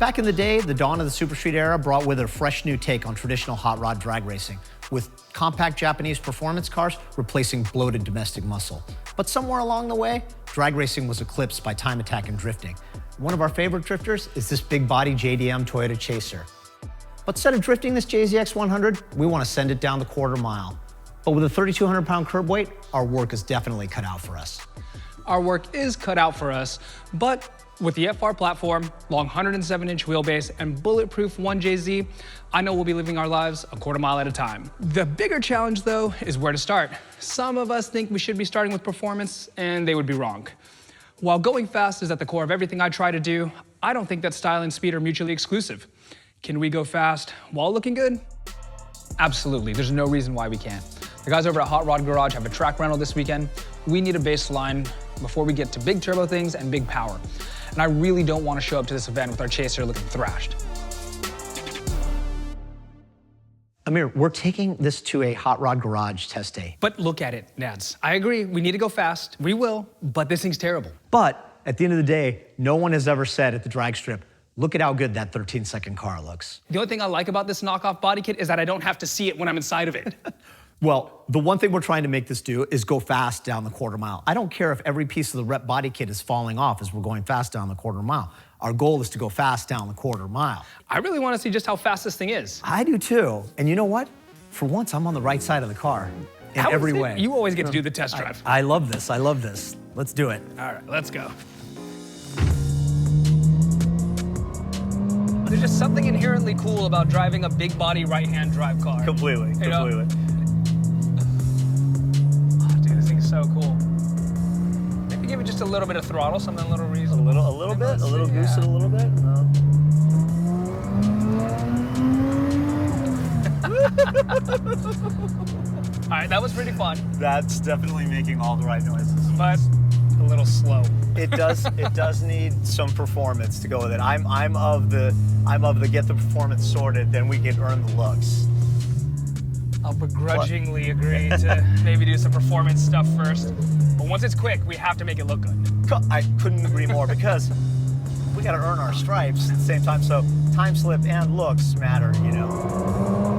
Back in the day, the dawn of the Super Street era brought with it a fresh new take on traditional hot rod drag racing, with compact Japanese performance cars replacing bloated domestic muscle. But somewhere along the way, drag racing was eclipsed by time attack and drifting. One of our favorite drifters is this big body JDM Toyota Chaser. But instead of drifting this JZX 100, we want to send it down the quarter mile. But with a 3,200 pound curb weight, our work is definitely cut out for us. Our work is cut out for us, but with the FR platform, long 107-inch wheelbase, and bulletproof 1JZ, I know we'll be living our lives a quarter mile at a time. The bigger challenge, though, is where to start. Some of us think we should be starting with performance, and they would be wrong. While going fast is at the core of everything I try to do, I don't think that style and speed are mutually exclusive. Can we go fast while looking good? Absolutely, there's no reason why we can't. The guys over at Hot Rod Garage have a track rental this weekend. We need a baseline before we get to big turbo things and big power. And I really don't want to show up to this event with our Chaser looking thrashed. Amir, we're taking this to a Hot Rod Garage test day. But look at it, Nads. I agree, we need to go fast. We will, but this thing's terrible. But at the end of the day, no one has ever said at the drag strip, look at how good that 13-second car looks. The only thing I like about this knockoff body kit is that I don't have to see it when I'm inside of it. Well, the one thing we're trying to make this do is go fast down the quarter mile. I don't care if every piece of the rep body kit is falling off as we're going fast down the quarter mile. Our goal is to go fast down the quarter mile. I really want to see just how fast this thing is. I do too. And you know what? For once, I'm on the right side of the car in every way. You always get to do the test drive. I love this. I love this. Let's do it. All right, let's go. There's just something inherently cool about driving a big body right-hand drive car. Completely. Oh, dude, this thing's so cool. Maybe give it just a little bit of throttle, something a little reasonable. A little bit? A little goose it a little bit? No. All right, that was pretty fun. That's definitely making all the right noises. But a little slow. It does need some performance to go with it. I'm of the get the performance sorted, then we can earn the looks. I'll begrudgingly agree to maybe do some performance stuff first. But once it's quick, we have to make it look good. I couldn't agree more, because we got to earn our stripes at the same time, so time slip and looks matter, you know.